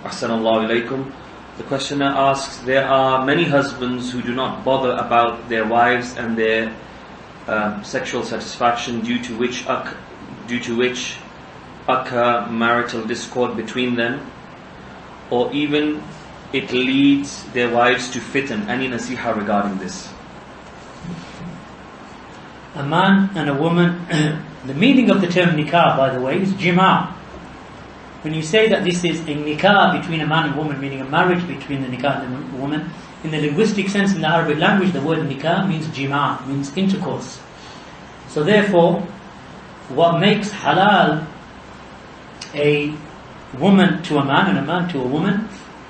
Ahsanallahu alaykum. The questioner asks, there are many husbands who do not bother about their wives and their sexual satisfaction, due to which occur marital discord between them, or even it leads their wives to fitan. Any nasiha regarding this? A man and a woman, the meaning of the term nikah, by the way, is jima'. When you say that this is a nikah between a man and woman, meaning a marriage between the nikah and the woman, in the linguistic sense in the Arabic language, the word nikah means jima', means intercourse. So therefore, what makes halal a woman to a man and a man to a woman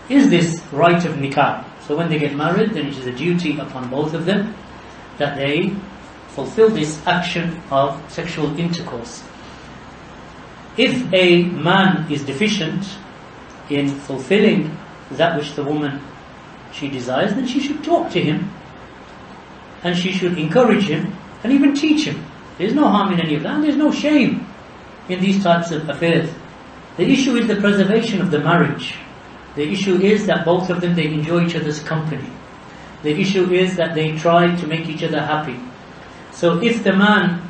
is this right of nikah. So when they get married, then it is a duty upon both of them that they fulfill this action of sexual intercourse. If a man is deficient in fulfilling that which the woman she desires, then she should talk to him and she should encourage him and even teach him. There's no harm in any of that, and there's no shame in these types of affairs. The issue is the preservation of the marriage. The issue is that both of them, they enjoy each other's company. The issue is that they try to make each other happy. So if the man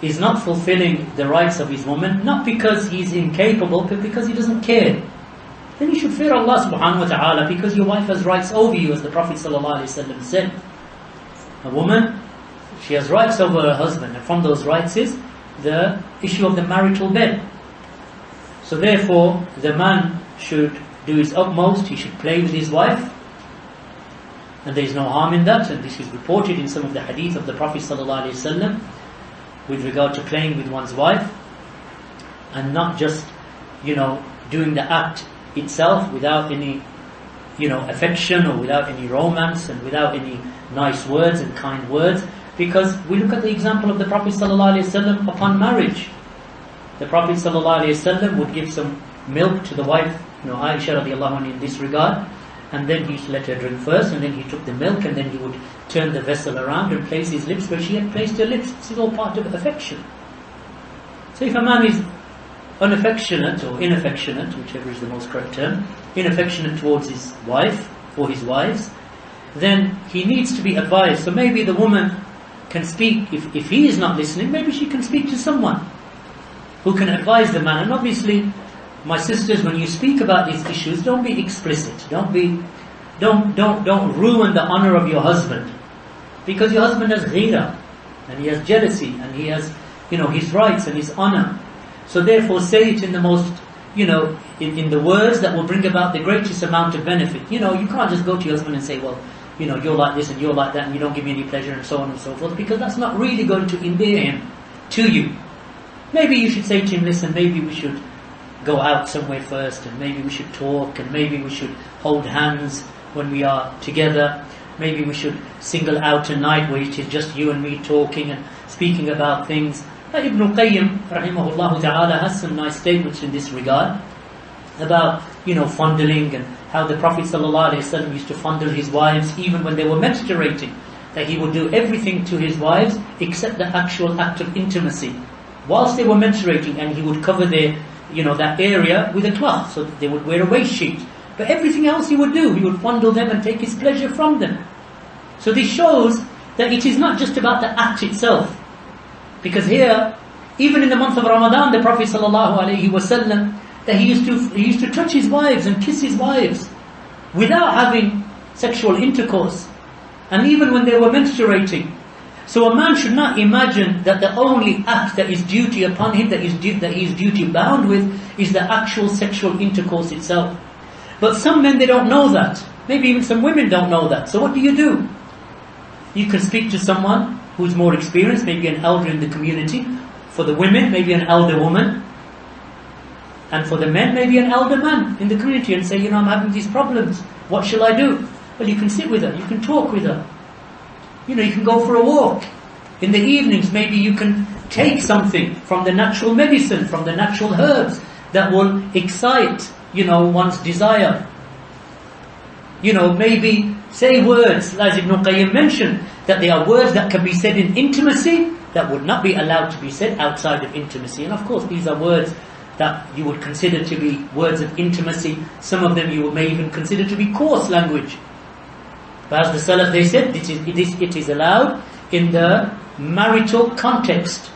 is not fulfilling the rights of his woman, not because he's incapable, but because he doesn't care, then you should fear Allah subhanahu wa ta'ala, because your wife has rights over you, as the Prophet ﷺ said. A woman, she has rights over her husband, and from those rights is the issue of the marital bed. So therefore, the man should do his utmost, he should play with his wife, and there is no harm in that, and this is reported in some of the hadith of the Prophet ﷺ with regard to playing with one's wife, and not just, doing the act itself without any, affection, or without any romance, and without any nice words and kind words. Because we look at the example of the Prophet ﷺ upon marriage. The Prophet ﷺ would give some milk to the wife, Aisha radiallahu anha, in this regard, and then he let her drink first, and then he took the milk, and then he would turn the vessel around and place his lips where she had placed her lips. This is all part of affection. So if a man is unaffectionate or inaffectionate, whichever is the most correct term, inaffectionate towards his wife or his wives, then he needs to be advised. So maybe the woman can speak, if he is not listening, maybe she can speak to someone who can advise the man. And obviously, my sisters, when you speak about these issues, don't be explicit. Don't ruin the honor of your husband, because your husband has ghira, and he has jealousy, and he has, his rights and his honor. So therefore, say it in the most, in the words that will bring about the greatest amount of benefit. You can't just go to your husband and say, well, you're like this and you're like that, and you don't give me any pleasure, and so on and so forth, because that's not really going to endear him to you. Maybe you should say to him, listen, maybe we should go out somewhere first, and maybe we should talk, and maybe we should hold hands when we are together. Maybe we should single out a night where it is just you and me talking and speaking about things. Ibn Qayyim rahimahullah ta'ala has some nice statements in this regard about fondling, and how the Prophet ﷺ used to fondle his wives even when they were menstruating, that he would do everything to his wives except the actual act of intimacy whilst they were menstruating, and he would cover their that area with a cloth, so that they would wear a waist sheet. But everything else he would do, he would fondle them and take his pleasure from them. So this shows that it is not just about the act itself. Because here, even in the month of Ramadan, the Prophet ﷺ, that he used to touch his wives and kiss his wives without having sexual intercourse, and even when they were menstruating. So a man should not imagine that the only act that is duty upon him, that he is duty bound with, is the actual sexual intercourse itself. But some men, they don't know that. Maybe even some women don't know that. So what do? You can speak to someone who's more experienced, maybe an elder in the community. For the women, maybe an elder woman. And for the men, maybe an elder man in the community, and say, I'm having these problems. What shall I do? Well, you can sit with her, you can talk with her. You can go for a walk. In the evenings, maybe you can take something from the natural medicine, from the natural herbs, that will excite, one's desire. Maybe say words, as Ibn Qayyim mentioned, that there are words that can be said in intimacy that would not be allowed to be said outside of intimacy. And of course, these are words that you would consider to be words of intimacy. Some of them you may even consider to be coarse language. But as the Salaf, they said, it is allowed in the marital context.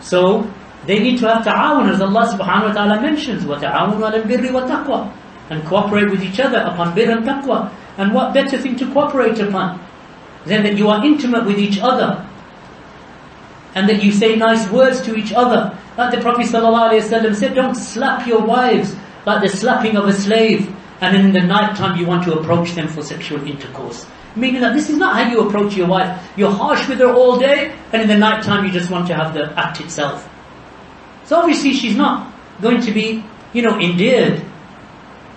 So they need to have ta'awun, as Allah subhanahu wa ta'ala mentions, وَتَعَاوُنُوا عَلَى الْبِرِّ وَالتَّقْوَى, and cooperate with each other upon birr and taqwa. And what better thing to cooperate upon than that you are intimate with each other, and that you say nice words to each other. Like the Prophet ﷺ said, don't slap your wives like the slapping of a slave, and in the night time you want to approach them for sexual intercourse. Meaning that this is not how you approach your wife. You're harsh with her all day, and in the night time you just want to have the act itself. So obviously she's not going to be, endeared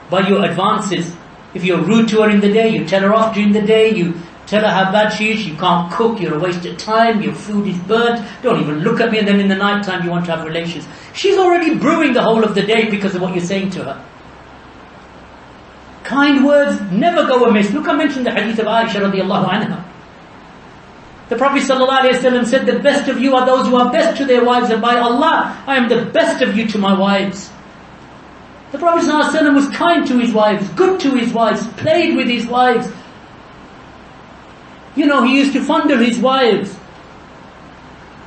by your advances. If you're rude to her in the day, you tell her off during the day, you tell her how bad she is, you can't cook, you're a waste of time, your food is burnt, don't even look at me, and then in the night time you want to have relations. She's already brewing the whole of the day because of what you're saying to her. Kind words never go amiss. Look, I mentioned the hadith of Aisha radiallahu anha. The Prophet ﷺ said, the best of you are those who are best to their wives, and by Allah, I am the best of you to my wives. The Prophet ﷺ was kind to his wives, good to his wives, played with his wives. He used to fondle his wives.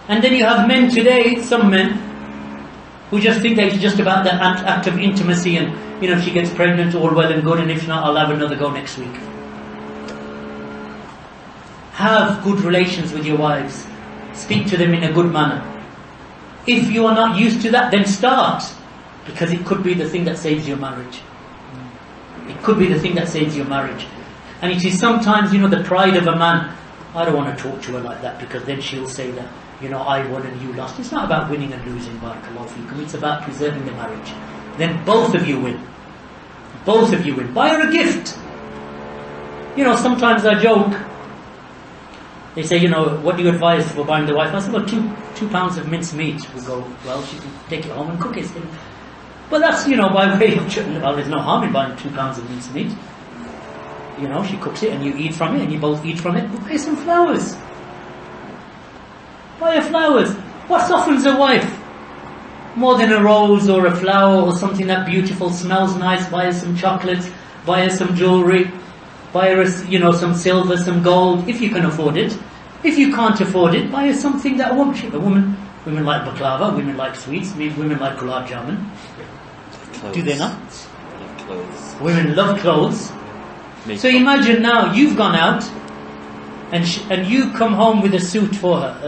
And then you have men today, some men, who just think that it's just about the act of intimacy, and if she gets pregnant, all well and good, and if not, I'll have another go next week. Have good relations with your wives. Speak to them in a good manner. If you are not used to that, then start. Because it could be the thing that saves your marriage. It could be the thing that saves your marriage. And it is sometimes, the pride of a man. I don't want to talk to her like that, because then she'll say that, I won and you lost. It's not about winning and losing, barakallahu feekum. It's about preserving the marriage. Then both of you win. Both of you win. Buy her a gift. Sometimes I joke. They say, what do you advise for buying the wife? I said, well, two pounds of minced meat will go well. She can take it home and cook it. But that's, by way of, there's no harm in buying 2 pounds of minced meat. She cooks it and you eat from it, and you both eat from it. Buy some flowers. Buy her flowers. What softens a wife? More than a rose or a flower or something that beautiful, smells nice. Buy her some chocolates. Buy her some jewelry. Buy her, some silver, some gold, if you can afford it. If you can't afford it, buy her something that women like baklava, women like sweets, women like gulab jamun. Do they not? Love clothes. Women love clothes. Makeup. So imagine now you've gone out and you come home with a suit for her,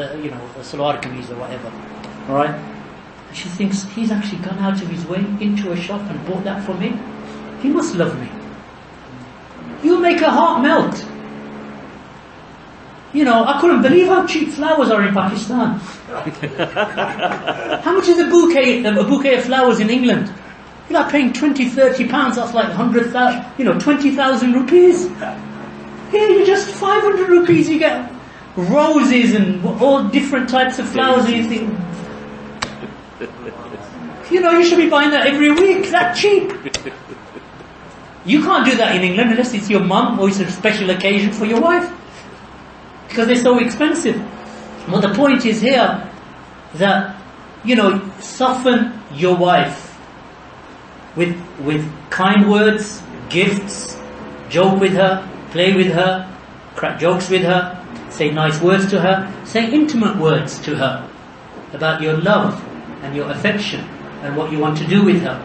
a salwar kameez or whatever. Alright? And she thinks, he's actually gone out of his way into a shop and bought that for me. He must love me. You'll make her heart melt. I couldn't believe how cheap flowers are in Pakistan. How much is a bouquet of flowers in England? You're like paying 20, 30 pounds, that's like 100,000, 20,000 rupees. Here you just 500 rupees, you get roses and all different types of flowers, and you think, you should be buying that every week, that cheap. You can't do that in England unless it's your mum or it's a special occasion for your wife, because they're so expensive. Well, the point is here that, soften your wife with kind words, gifts, joke with her, play with her, crack jokes with her, say nice words to her, say intimate words to her about your love and your affection and what you want to do with her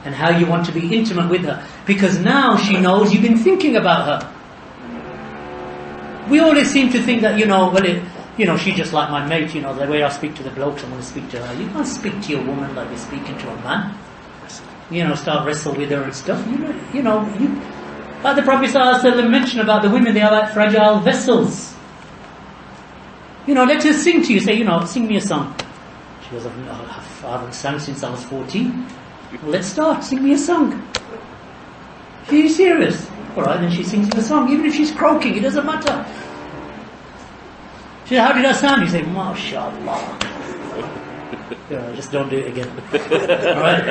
and how you want to be intimate with her, because now she knows you've been thinking about her. We always seem to think that, she's just like my mate, the way I speak to the blokes, I'm going to speak to her. You can't speak to your woman like you're speaking to a man. Start wrestle with her and stuff. Like the Prophet ﷺ mentioned about the women, they are like fragile vessels. Let her sing to you, say, sing me a song. She goes, I haven't sung since I was 14. Well, let's start, sing me a song. Are you serious? Alright, then she sings the song, even if she's croaking, it doesn't matter. She said, how did I sound? You say, MashaAllah. Just don't do it again. Alright?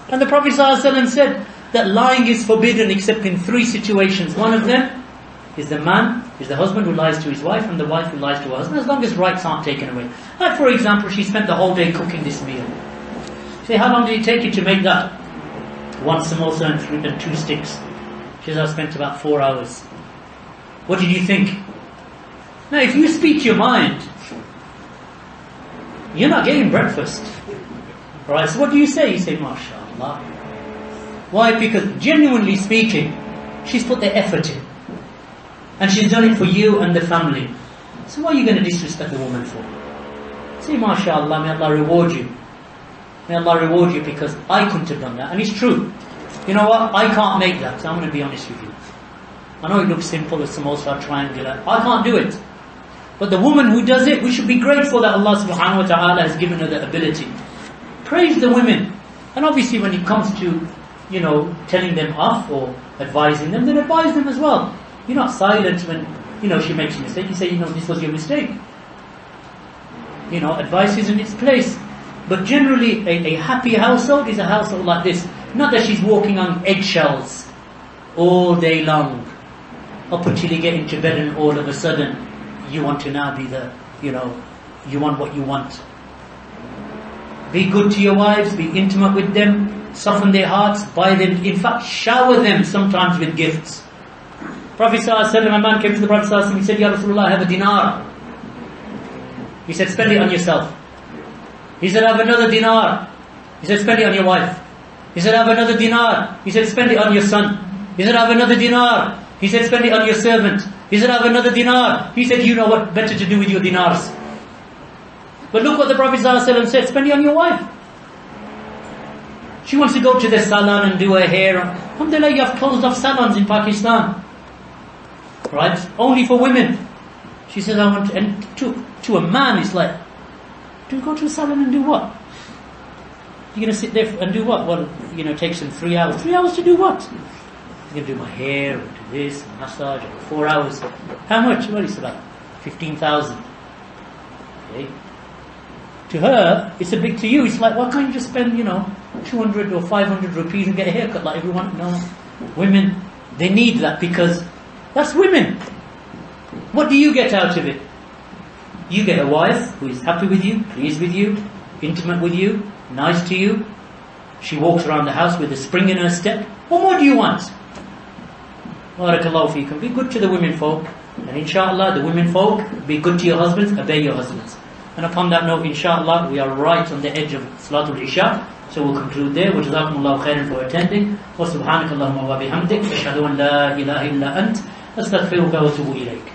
And the Prophet ﷺ said that lying is forbidden except in 3 situations. One of them, is the man, is the husband who lies to his wife, and the wife who lies to her husband, as long as rights aren't taken away. Like for example, she spent the whole day cooking this meal. Say, how long did it take you to make that? 1 samosa and 2 sticks. She says, I spent about 4 hours. What did you think? Now if you speak your mind, you're not getting breakfast. Right, so what do you say? You say, MashaAllah. Why? Because genuinely speaking, she's put the effort in. And she's done it for you and the family. So what are you going to disrespect the woman for? Say, MashaAllah, may Allah reward you. May Allah reward you because I couldn't have done that. And it's true. You know what? I can't make that. So I'm going to be honest with you. I know it looks simple, as samosa, triangular. I can't do it. But the woman who does it, we should be grateful that Allah subhanahu wa ta'ala has given her the ability. Praise the women. And obviously when it comes to, telling them off or advising them, then advise them as well. You're not silent when, she makes a mistake. You say, this was your mistake. Advice is in its place. But generally, a happy household is a household like this. Not that she's walking on eggshells all day long, up until you get into bed and all of a sudden, you want to now be you want what you want. Be good to your wives, be intimate with them, soften their hearts, buy them, in fact, shower them sometimes with gifts. Prophet ﷺ, a man came to the Prophet ﷺ, he said, Ya Rasulullah, I have a dinar. He said, spend it on yourself. He said, I have another dinar. He said, spend it on your wife. He said, I have another dinar. He said, spend it on your son. He said, I have another dinar. He said, spend it on your servant. He said, I have another dinar. He said, you know what better to do with your dinars. But look what the Prophet ﷺ said, spend it on your wife. She wants to go to the salon and do her hair. Alhamdulillah, you have closed off salons in Pakistan. Right? Only for women. She says, I want to, and to a man it's like, do you go to a salon and do what? You're going to sit there and do what? Well, it takes them 3 hours. 3 hours to do what? I'm going to do my hair, and do this, and massage, and 4 hours. How much? Well, it's about 15,000. Okay. To her, it's a big to you. It's like, why can't you just spend, 200 or 500 rupees and get a haircut like everyone? No. Women, they need that because that's women. What do you get out of it? You get a wife who is happy with you, pleased with you, intimate with you, nice to you. She walks around the house with a spring in her step. What more do you want? Barakallahu feekum. Be good to the women folk. And inshallah, the women folk, be good to your husbands, obey your husbands. And upon that note, inshallah, we are right on the edge of Salatul Isha. So we'll conclude there. وَجَزَاكُمُ اللَّهُ خَيْرًا for attending. وَسُبْحَانَكَ اللَّهُمَّ وَبِحَمْدِكَ أَشْهَدُ أَنْ لَا إِلَهَ إِلَّا أَنْتَ أَسْتَغْفِرُكَ وَأَتُوبُ إِلَيْكَ.